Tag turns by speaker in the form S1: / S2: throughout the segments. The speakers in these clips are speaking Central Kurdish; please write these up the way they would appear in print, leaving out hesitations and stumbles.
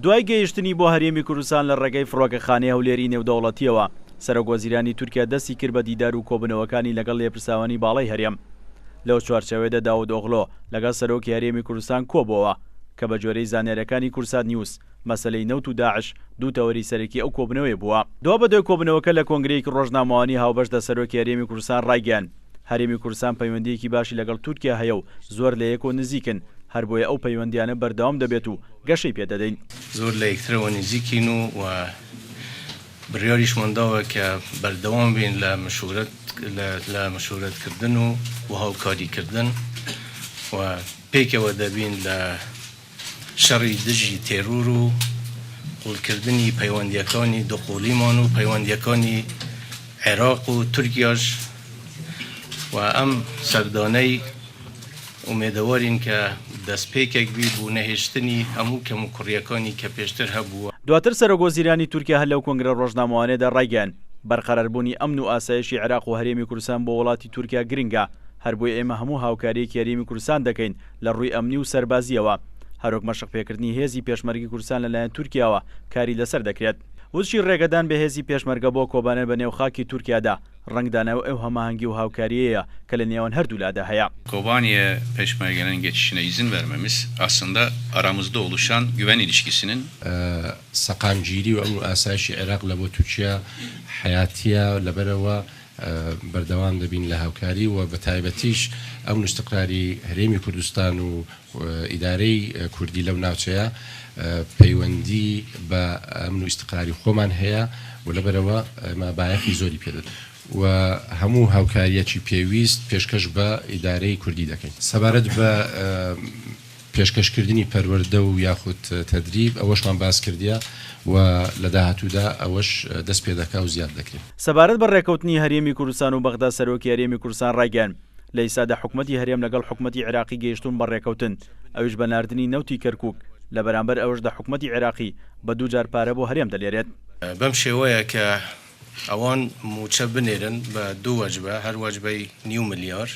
S1: دوای گەیشتنی بۆ هەرێمی کوردستان لە ڕێگەی فڕۆکەخانەی هەولێری نێودەوڵەتیەوە سەرۆکوەزیرانی تورکیا دەستی کرد بە دیدار و کۆبنەوەکانی لەگەڵ لێپرساوانی باڵای هەرێم. لەو چوارچەوەیەدا داود ئۆغڵۆ لەگەڵ سەرۆکی هەرێمی کوردستان کۆبووەوە کە بە جۆرەی زانیاریەکانی کورسات نیوز مەسەلەی نەوت و داعش دوو تەوەری سەرەکی ئەو کۆبنەوەی بووە. دووە بەدوای کۆبنەوەکە لە کۆنگرەیەکی ڕۆژنامەوانی هاوبەشدا سەرۆکی هەرێمی کوردستان ڕایگەیاند هەرێمی کوردستان پەیوەندیەکی باشی لەگەڵ تورکیا هەیە و زۆر لە یەک و نزیکن، هەر بۆیە ئەو پەیوەندیانە بەردەوام دەبێت و گەشەی پێدەدەین.
S2: زۆر لە یەکترەوە نزیکین و بڕیاریشمان داوە کە بەردەوام بین لە مەشورەتکردن و هاوکاریکردن و پێکەوە دەبین لە شەڕی دژی تێرور و قوڵکردنی پەیوەندیەکانی دۆخۆلیمان و پەیوەندیەکانی عێراق و تورکیاش و ئەم سەردانەی ئومێدەوەرین کە دەستپێکێک بی بوو نەهێشتنی هەموو کەم و کوڕیەکانی کە پێشتر هەبووە.
S1: دواتر سەرۆکوەزیرانی تورکیا هەر لەو کۆنگرە ڕۆژنامەوانەدا ڕایگەیاند بەرقەراربوونی ئەمن و ئاسایشی عێراق و هەرێمی کوردستان بۆ وڵاتی تورکیا گرنگە، هەر بۆیە ئێمە هەموو هاوکاریەکی هەرێمی کوردستان دەکەین لە ڕووی ئەمنی و سەربازیەوە. هەروەک مەشقپێکردنی هێزی پێشمەرگی کوردستان لەلایەن تورکیاوە کاری لەسەر دەکرێت. وشی ڕێگەدان بە هێزی پێشمەرگە بۆ کۆبانە بە نێوخاکی تورکیادا ڕنگدانەوە ئەو هەماهەنگی و هاوکاریەیە کە lە nێوان herdulada heye.
S3: Kobani'ye peşmergenin geçişine izin vermemiz aslında aramızda oluşan güven ilişkisinin
S4: سەقامگیری و ئەمن و ئاسایشی عێراق لە بۆ تورکیا حیاتیە لەبەرەوە بەردەوام دەبین لە هاوکاری و بە تایبەتیش ئەمن و استقراری هەرێمی کوردستان و ئیدارەی کوردی لەو ناوچەیە پەیوەندی بە ئەمن و استقراری خۆمان هەیە و لەبەرەوە ئەمە بایەخی زۆری پێدەدەین و هەموو هاوکاریەکی پێویست پێشکەش بە ئیدارەی کوردی دەکەین. سەبارەت بە پێشکەشکردنی پەروەردە و یاخود تەدریب ئەوەشمان باس کردیە و لە داهاتوودا ئەوەش دەست پێ دەکا و زیاد دەکرێت.
S1: سەبارەت بە ڕێکەوتنی هەرێمی کوردستان و بەغدا سەرۆکی هەرێمی کوردستان ڕایگەیاند لە ئێستادا حکوومەتی هەرێم لەگەڵ حکوومەتی عێراقی گەیشتون بە ڕێکەوتن، ئەویش بە ناردنی نەوتی کەرکووک لە بەرامبەر ئەوەشدا حکوومەتی عێراقی بە دوو جار پارە بۆ هەرێم دەلێرێت.
S2: بەم شێوەیە کە ئەوان موچە بنێرن بە دوو وەجبە، هەر وەجبەی نیو ملیار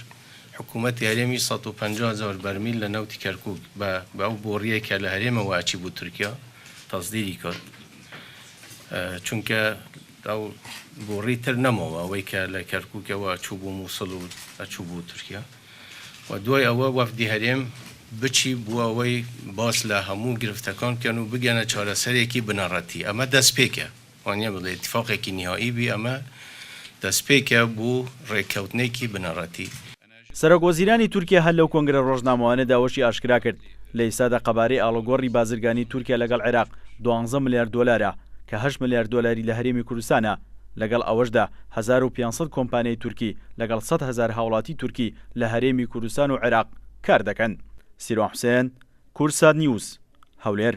S2: حکوومەتی هەرێمی 150,000 بەرمیل لە نەوتی کەرکووک بە ئەو بۆڕیەکە لە هەرێمەوە ئاچی بوو تورکیا تەزدیری کرد، چونکە ئەو بۆڕی تر نەمەوە ئەوەی کە لە کەرکووکەوە چوو بوو مووسڵ و ئەچوو بوو تورکیا و دوای ئەوە وەفدی هەرێم بچی بووە ئەوەی باس لە هەموو گرفتەکان بکەن و بگەنە چارەسەرێکی بنەڕەتی. ئەمە دەستپێکە، وانە بڵێ اتفاقێکی نهایی بی، ئەمە دەستپێکە بوو ڕێککەوتنێکی بنەڕەتی.
S1: سەرۆکوەزیرانی تورکیا هەر لەو کۆنگرە ڕۆژنامەوانەدا وەشی ئاشکرا کرد لە ئێستادا قەبارەی ئاڵۆگۆڕی بازرگانی تورکیا لەگەڵ عێراق 12 ملیار دۆلارە کە 8 ملیار دۆلاری لە هەرێمی کوردستانە، لەگەڵ ئەوەشدا 1500 کۆمپانیای تورکی لەگەڵ 100,000 هاوڵاتی تورکی لە هەرێمی کوردستان و عێراق کار دەکەن. سیروان حوسێن، کورسات نیوز، هەولێر.